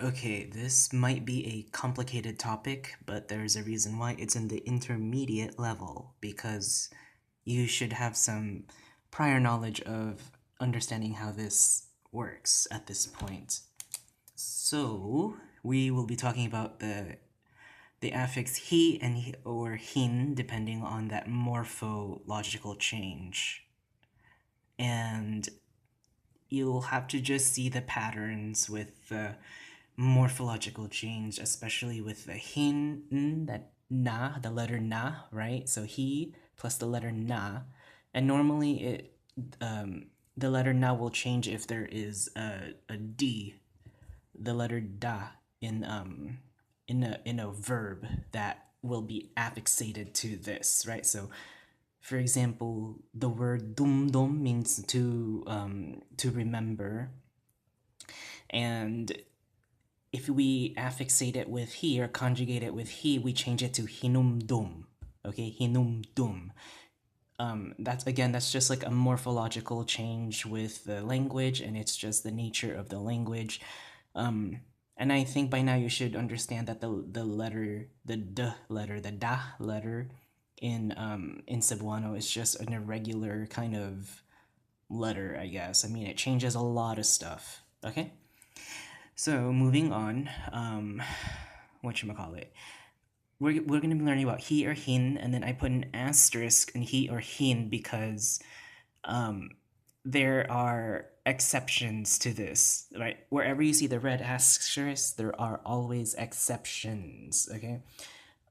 Okay, this might be a complicated topic, but there's a reason why it's in the intermediate level, because you should have some prior knowledge of understanding how this works at this point. So, we will be talking about the affix he and or hin, depending on that morphological change. And you'll have to just see the patterns with the morphological change, especially with the hin, that na, the letter na, right? So he plus the letter na, and normally the letter na will change if there is a d, the letter da in a verb that will be affixated to this, right? So for example, the word dum means to remember, and if we affixate it with he or conjugate it with he, we change it to hinumdum. Okay, hinumdum. That's just like a morphological change with the language, and it's just the nature of the language. And I think by now you should understand that the letter, the d letter, the da letter in Cebuano is just an irregular kind of letter, I guess. I mean, it changes a lot of stuff. Okay. So moving on, whatchamacallit. We're gonna be learning about he or hin, and then I put an asterisk in he or hin because there are exceptions to this, right? Wherever you see the red asterisk, there are always exceptions, okay?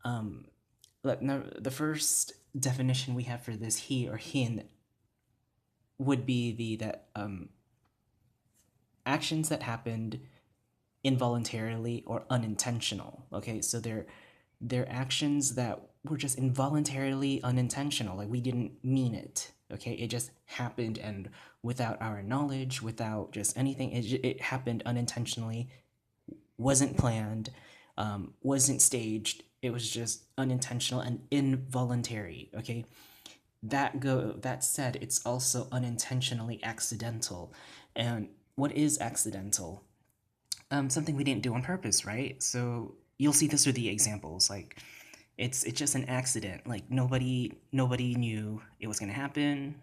Now, the first definition we have for this he or hin would be that actions that happened involuntarily or unintentional. Okay, so they're actions that were just involuntarily unintentional, like we didn't mean it. Okay, it just happened, and without our knowledge, without just anything, it happened unintentionally, wasn't planned, wasn't staged. It was just unintentional and involuntary. Okay, that said, it's also unintentionally accidental. And what is accidental? Something we didn't do on purpose, right? So you'll see this with the examples. Like, it's just an accident. Like nobody knew it was gonna happen.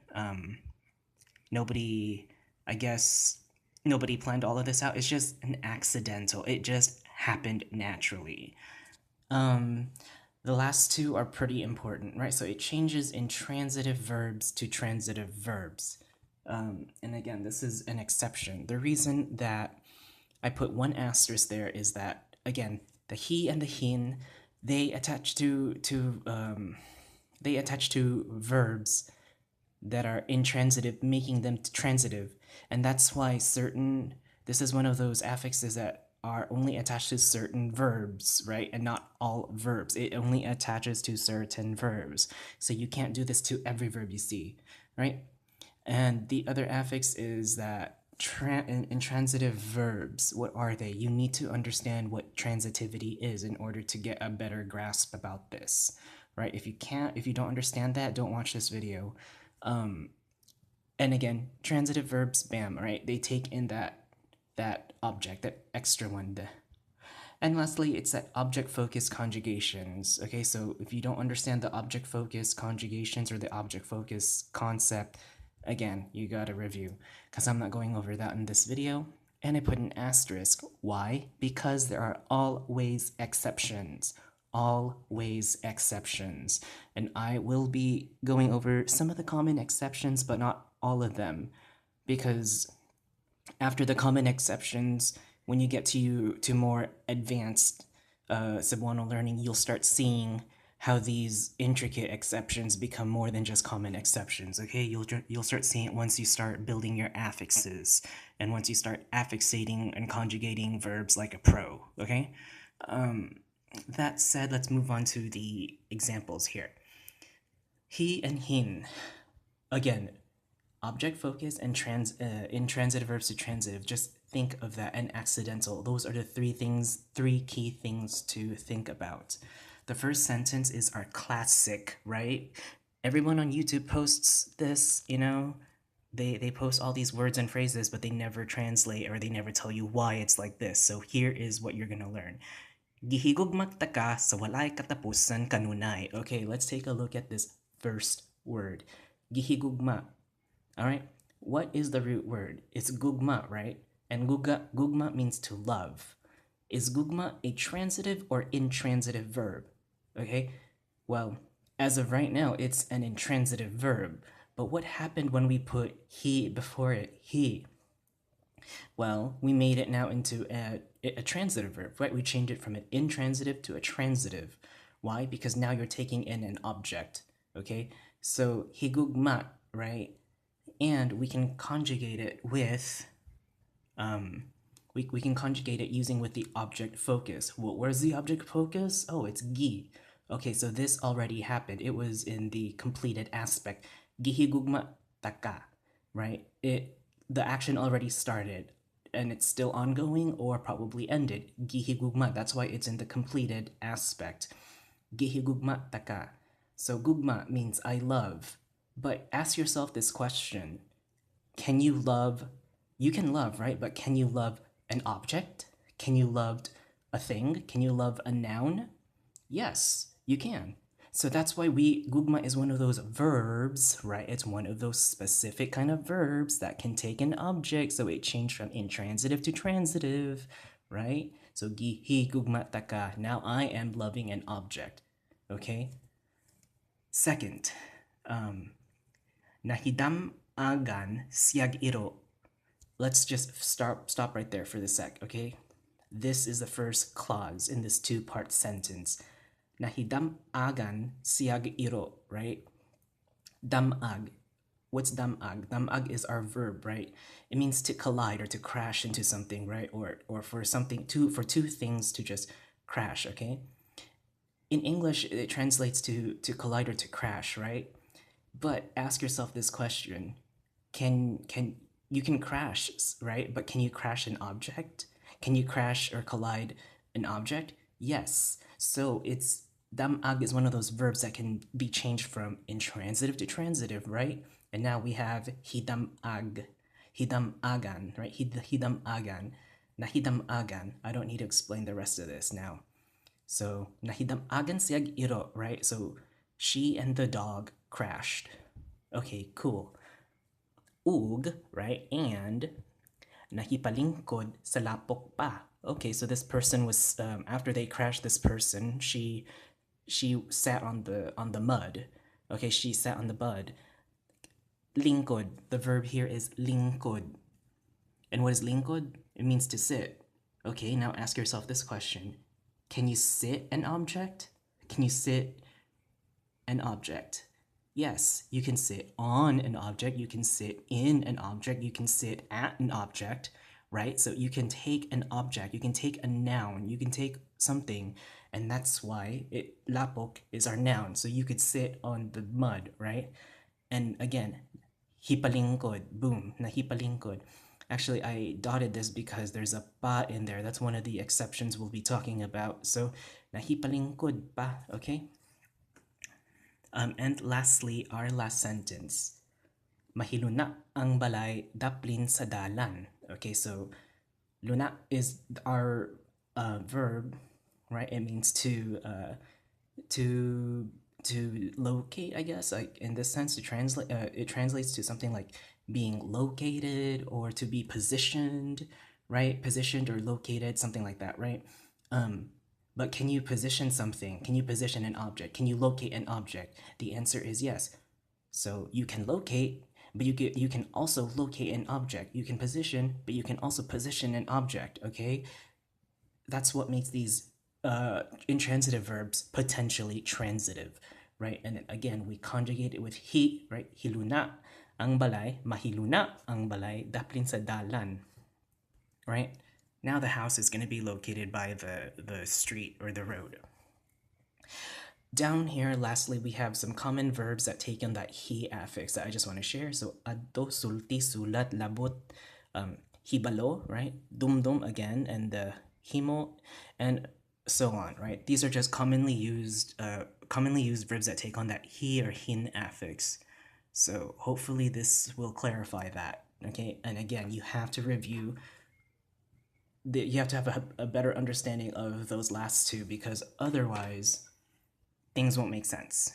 Nobody, I guess, nobody planned all of this out. It's just an accidental. It just happened naturally. The last two are pretty important, right? So it changes intransitive verbs to transitive verbs. And again, this is an exception. The reason that I put one asterisk there is that, again, the he and the hin, they attach to verbs that are intransitive, making them transitive, and that's why this is one of those affixes that are only attached to certain verbs, right? And not all verbs. It only attaches to certain verbs. So you can't do this to every verb you see, right? And the other affix is that intransitive verbs, what are they? You need to understand what transitivity is in order to get a better grasp about this, right? If you don't understand that, don't watch this video. And again, transitive verbs, bam, right? They take in that object, that extra one. And lastly, it's that object-focused conjugations. Okay, so if you don't understand the object-focused conjugations or the object-focused concept, again, you gotta review, because I'm not going over that in this video. And I put an asterisk. Why? Because there are always exceptions. Always exceptions. And I will be going over some of the common exceptions, but not all of them. Because after the common exceptions, when you get to more advanced Cebuano learning, you'll start seeing how these intricate exceptions become more than just common exceptions. Okay, you'll start seeing it once you start building your affixes, and once you start affixating and conjugating verbs like a pro. Okay, that said, let's move on to the examples here. He and hin, again, object focus and intransitive verbs to transitive. Just think of that, and accidental. Those are the three key things to think about. The first sentence is our classic, right? Everyone on YouTube posts this, They post all these words and phrases, but they never translate or they never tell you why it's like this. So here is what you're gonna learn. Gihigugmak taka sa walay katapusan kanunay. Okay, let's take a look at this first word. Gihigugma. Alright? What is the root word? It's gugma, right? And gugma means to love. Is gugma a transitive or intransitive verb? Okay? Well, as of right now, it's an intransitive verb. But what happened when we put he before it? He. Well, we made it now into a transitive verb, right? We changed it from an intransitive to a transitive. Why? Because now you're taking in an object, okay? So, higugma, right? And we can conjugate it with, we can conjugate it using with the object focus. Where's the object focus? Oh, it's gi. Okay, so this already happened. It was in the completed aspect. Gihigugma taka, right? The action already started and it's still ongoing or probably ended. Gihigugma, that's why it's in the completed aspect. Gihigugma taka. So gugma means I love. But ask yourself this question. Can you love? You can love, right? But can you love an object? Can you love a thing? Can you love a noun? Yes, you can. So that's why gugma is one of those verbs, right? It's one of those specific kind of verbs that can take an object. So it changed from intransitive to transitive, right? So gihi gugma taka. Now I am loving an object, okay? Second, nahidam agan siag iro. Let's just stop right there for the sec, okay? This is the first clause in this two-part sentence. Nahidam agan siag iro, right? Damag. What's damag? Damag is our verb, right? It means to collide or to crash into something, right? Or for two things to just crash, okay? In English, it translates to collide or to crash, right? But ask yourself this question. You can crash, right? But can you crash an object? Can you crash or collide an object? Yes. So it's damag is one of those verbs that can be changed from intransitive to transitive, right? And now we have hidamag, hidamagan, right? Hidamagan, nahidamagan. I don't need to explain the rest of this now. So nahidamagan siya iro, right? So she and the dog crashed. Okay, cool. Ug, right? And nahipalingkod sa lapok pa. Okay, so this person was after they crashed this person, she sat on the mud. Okay, she sat on the mud. Lingkod, the verb here is lingkod. And what is lingkod? It means to sit. Okay, now ask yourself this question. Can you sit an object? Can you sit an object? Yes, you can sit on an object, you can sit in an object, you can sit at an object, right? So you can take an object, you can take a noun, you can take something, and that's why lapok is our noun. So you could sit on the mud, right? And again, hipalingkod, boom, nahipalingkod. Actually, I dotted this because there's a pa in there. That's one of the exceptions we'll be talking about. So, nahipalingkod pa, okay? And lastly, our last sentence. Mahiluna ang balay daplin sa dalan. Okay, so luna is our verb, right? It means to locate, I guess, like in this sense, to translate. It translates to something like being located or to be positioned, right? Positioned or located, something like that, right? But can you position something? Can you position an object? Can you locate an object? The answer is yes. So you can locate, but you can also locate an object. You can position, but you can also position an object, okay? That's what makes these intransitive verbs potentially transitive, right? And again, we conjugate it with hi, right? Hiluna ang balay, mahiluna ang balay, daplin sa dalan, right? Now the house is going to be located by the street or the road. Down here, lastly, we have some common verbs that take on that he affix that I just want to share. So, adto, sulti, sulat, labot, hibalo, right? Dum again, and the himo, and so on, right? These are just commonly used verbs that take on that he or hin affix. So hopefully this will clarify that. Okay, and again, you have to review. You have to have a better understanding of those last two, because otherwise things won't make sense.